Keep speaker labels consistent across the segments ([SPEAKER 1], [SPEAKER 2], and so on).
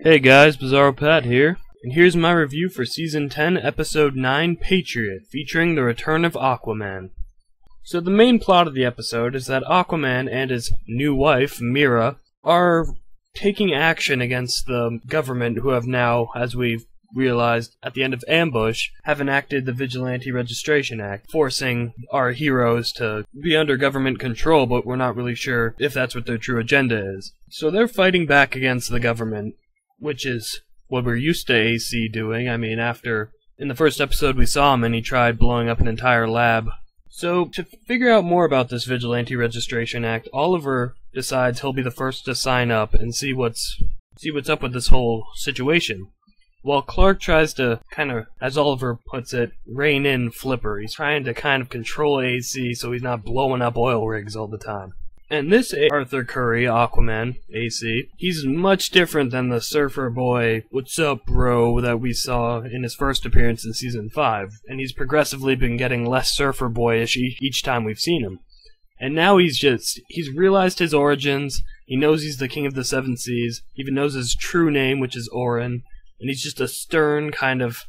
[SPEAKER 1] Hey guys, Bizarro Pat here, and here's my review for Season 10, Episode 9, Patriot, featuring the return of Aquaman. So the main plot of the episode is that Aquaman and his new wife, Mira, are taking action against the government who have now, as we've realized at the end of Ambush, have enacted the Vigilante Registration Act, forcing our heroes to be under government control, but we're not really sure if that's what their true agenda is. So they're fighting back against the government, which is what we're used to AC doing. I mean, in the first episode we saw him and he tried blowing up an entire lab. So, to figure out more about this Vigilante Registration Act, Oliver decides he'll be the first to sign up and see what's up with this whole situation. While Clark tries to as Oliver puts it, rein in Flipper. He's trying to kind of control AC so he's not blowing up oil rigs all the time. And this Arthur Curry, Aquaman, AC, he's much different than the surfer boy, what's up bro, that we saw in his first appearance in Season 5. And he's progressively been getting less surfer boyish each time we've seen him. And now he's realized his origins, he knows he's the king of the seven seas, he even knows his true name, which is Orin, and he's just a stern kind of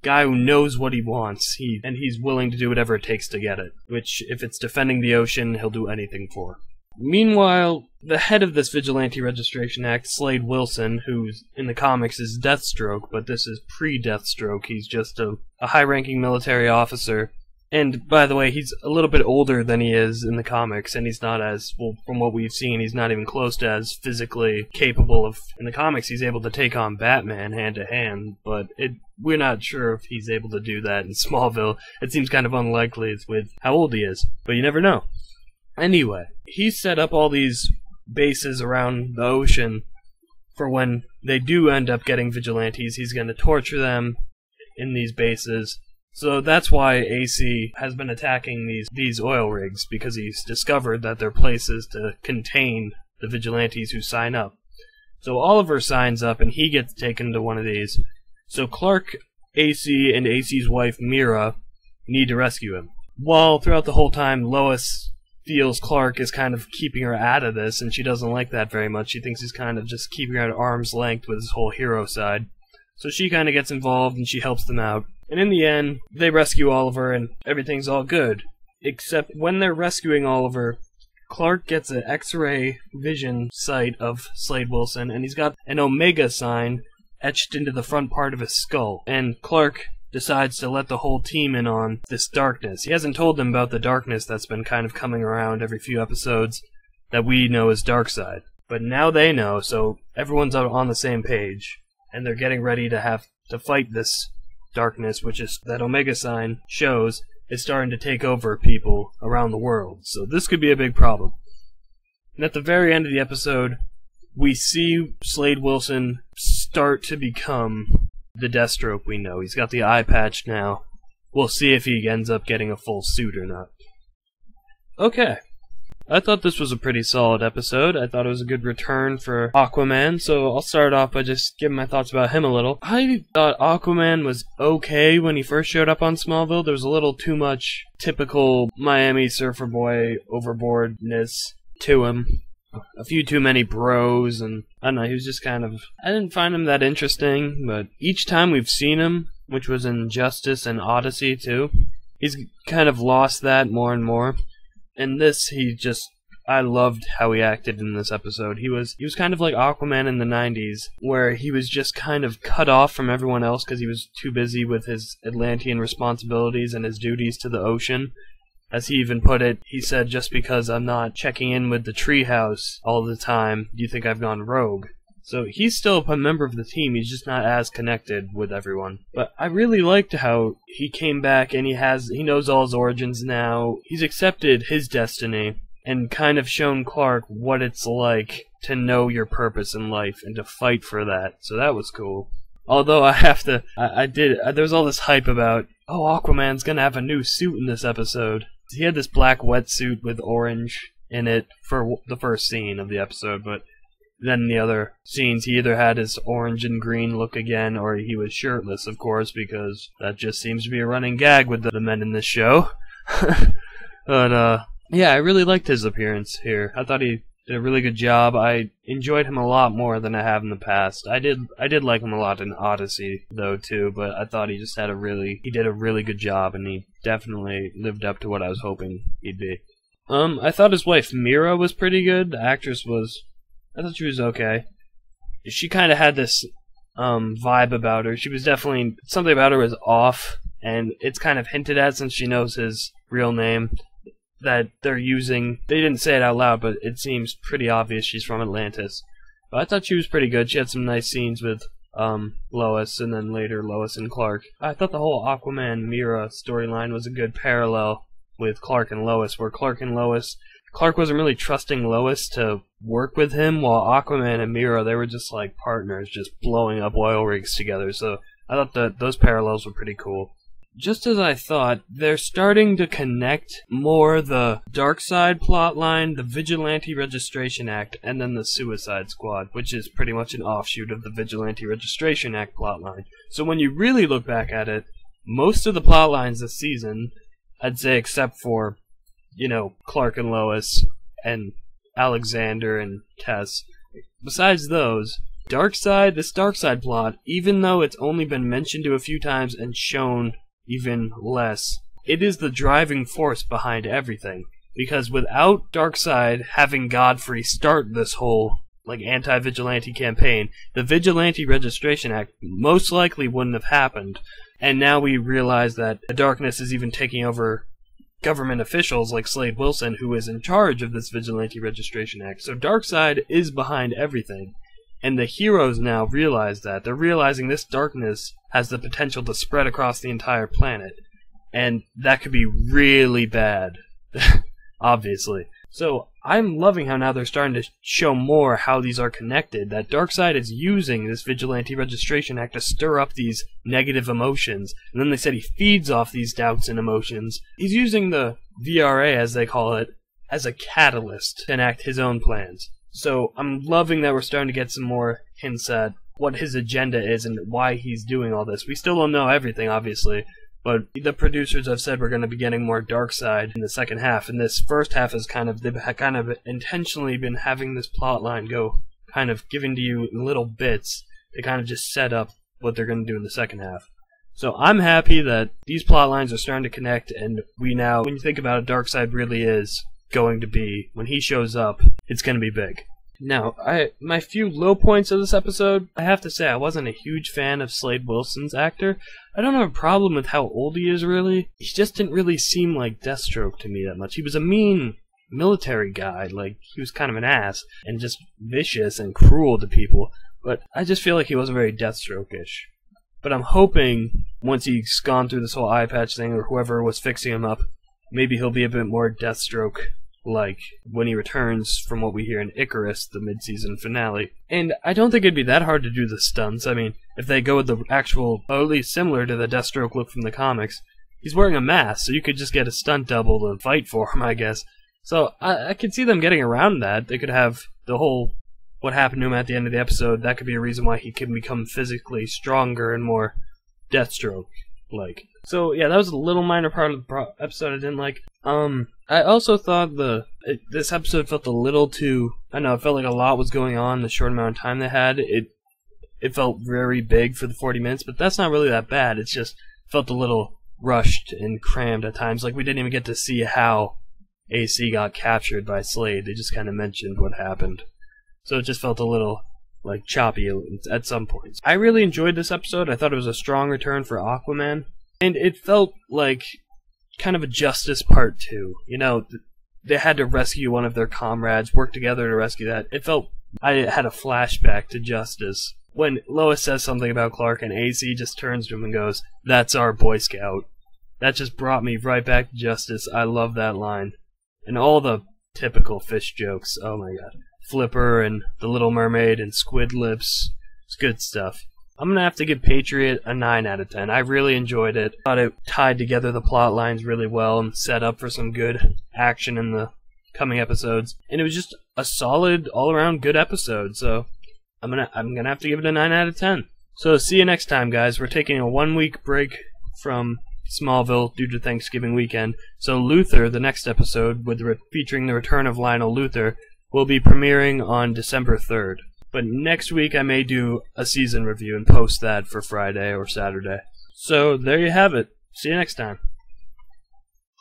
[SPEAKER 1] guy who knows what he wants, and he's willing to do whatever it takes to get it, which, if it's defending the ocean, he'll do anything for. Meanwhile, the head of this Vigilante Registration Act, Slade Wilson, who in the comics is Deathstroke, but this is pre-Deathstroke, he's just a high-ranking military officer. And, by the way, he's a little bit older than he is in the comics, and he's not as, well, from what we've seen, he's not even close to as physically capable of, in the comics he's able to take on Batman hand-to-hand, but we're not sure if he's able to do that in Smallville. It seems kind of unlikely with how old he is, but you never know. Anyway, he's set up all these bases around the ocean for when they do end up getting vigilantes. He's going to torture them in these bases. So that's why AC has been attacking these oil rigs, because he's discovered that they're places to contain the vigilantes who sign up. So Oliver signs up and he gets taken to one of these. So Clark, AC, and AC's wife Mira need to rescue him. While throughout the whole time Lois feels Clark is kind of keeping her out of this, and she doesn't like that very much. She thinks he's kind of just keeping her at arm's length with his whole hero side. So she kind of gets involved and she helps them out. And in the end, they rescue Oliver and everything's all good. Except when they're rescuing Oliver, Clark gets an X-ray vision sight of Slade Wilson, and he's got an Omega sign etched into the front part of his skull. And Clark decides to let the whole team in on this darkness. He hasn't told them about the darkness that's been kind of coming around every few episodes that we know as Darkseid. But now they know, so everyone's on the same page. And they're getting ready to have to fight this darkness, which is that Omega sign shows is starting to take over people around the world. So this could be a big problem. And at the very end of the episode, we see Slade Wilson start to become the Deathstroke we know. He's got the eye patch now. We'll see if he ends up getting a full suit or not. Okay. I thought this was a pretty solid episode. I thought it was a good return for Aquaman, so I'll start off by just giving my thoughts about him a little. I thought Aquaman was okay when he first showed up on Smallville. There was a little too much typical Miami surfer boy overboardness to him. A few too many bros, and I don't know, he was just kind of, I didn't find him that interesting, but each time we've seen him, which was in Justice and Odyssey too, he's kind of lost that more and more. And this, I loved how he acted in this episode. He was kind of like Aquaman in the 90s, where he was just kind of cut off from everyone else because he was too busy with his Atlantean responsibilities and his duties to the ocean. As he even put it, he said, just because I'm not checking in with the treehouse all the time, do you think I've gone rogue? So he's still a member of the team, he's just not as connected with everyone. But I really liked how he came back and he knows all his origins now. He's accepted his destiny and kind of shown Clark what it's like to know your purpose in life and to fight for that. So that was cool. Although there was all this hype about, oh, Aquaman's gonna have a new suit in this episode. He had this black wetsuit with orange in it for the first scene of the episode, but then in the other scenes he either had his orange and green look again, or he was shirtless, of course, because that just seems to be a running gag with the men in this show. But, yeah, I really liked his appearance here. I thought he did a really good job. I enjoyed him a lot more than I have in the past. I did like him a lot in Odyssey though too, but I thought he just did a really good job, and he definitely lived up to what I was hoping he'd be. I thought his wife Mira was pretty good. The actress I thought she was okay. She kind of had this vibe about her. She was definitely, something about her was off, and it's kind of hinted at since she knows his real name that they didn't say it out loud, but it seems pretty obvious she's from Atlantis. But I thought she was pretty good. She had some nice scenes with Lois, and then later Lois and Clark. I thought the whole Aquaman Mira storyline was a good parallel with Clark and Lois, where Clark wasn't really trusting Lois to work with him, while Aquaman and Mira, they were just like partners, just blowing up oil rigs together. So I thought that those parallels were pretty cool. Just as I thought, they're starting to connect more the Darkseid plotline, the Vigilante Registration Act, and then the Suicide Squad, which is pretty much an offshoot of the Vigilante Registration Act plotline. So when you really look back at it, most of the plotlines this season, I'd say except for, Clark and Lois, and Alexander and Tess, besides those, this Darkseid plot, even though it's only been mentioned to a few times and shown even less, it is the driving force behind everything. Because without Darkseid having Godfrey start this whole anti-vigilante campaign, the Vigilante Registration Act most likely wouldn't have happened. And now we realize that the darkness is even taking over government officials like Slade Wilson, who is in charge of this Vigilante Registration Act. So Darkseid is behind everything. And the heroes now realize that. They're realizing this darkness has the potential to spread across the entire planet. And that could be really bad. Obviously. So I'm loving how now they're starting to show more how these are connected. That Darkseid is using this Vigilante Registration Act to stir up these negative emotions. And then they said he feeds off these doubts and emotions. He's using the VRA, as they call it, as a catalyst to enact his own plans. So I'm loving that we're starting to get some more hints at what his agenda is and why he's doing all this. We still don't know everything, obviously, but the producers have said we're going to be getting more Darkseid in the second half, and this first half is they've kind of intentionally been having this plot line go, kind of giving to you little bits to kind of just set up what they're going to do in the second half. So I'm happy that these plot lines are starting to connect, and we now, when you think about it, Darkseid really is going to be, when he shows up, it's going to be big. Now, my few low points of this episode, I have to say I wasn't a huge fan of Slade Wilson's actor. I don't have a problem with how old he is, really. He just didn't really seem like Deathstroke to me that much. He was a mean military guy, he was kind of an ass, and just vicious and cruel to people, but I just feel like he wasn't very Deathstroke-ish. But I'm hoping, once he's gone through this whole eye patch thing, or whoever was fixing him up, maybe he'll be a bit more Deathstroke when he returns, from what we hear in Icarus, the mid-season finale. And I don't think it'd be that hard to do the stunts. I mean, if they go with the actual, or at least similar to the Deathstroke look from the comics, he's wearing a mask, so you could just get a stunt double to fight for him, I guess. So I could see them getting around that. They could have the whole, what happened to him at the end of the episode, that could be a reason why he can become physically stronger and more Deathstroke-like. So yeah, that was a little minor part of the episode I didn't like. I also thought this episode felt a little too, I don't know, it felt like a lot was going on in the short amount of time they had. It felt very big for the 40 minutes, but that's not really that bad. It just felt a little rushed and crammed at times. We didn't even get to see how AC got captured by Slade. They just kind of mentioned what happened. So it just felt a little choppy at some points. I really enjoyed this episode. I thought it was a strong return for Aquaman. And it felt like kind of a Justice Part 2. They had to rescue one of their comrades, work together to rescue that. It felt, I had a flashback to Justice. When Lois says something about Clark and AC just turns to him and goes, "That's our Boy Scout." That just brought me right back to Justice. I love that line. And all the typical fish jokes. Oh my god. Flipper and the Little Mermaid and Squid Lips. It's good stuff. I'm going to have to give Patriot a 9 out of 10. I really enjoyed it. I thought it tied together the plot lines really well and set up for some good action in the coming episodes. And it was just a solid, all-around good episode. So I'm gonna have to give it a 9 out of 10. So see you next time, guys. We're taking a 1-week break from Smallville due to Thanksgiving weekend. So Luthor, the next episode, featuring the return of Lionel Luthor, will be premiering on December 3rd. But next week I may do a season review and post that for Friday or Saturday. So there you have it. See you next time.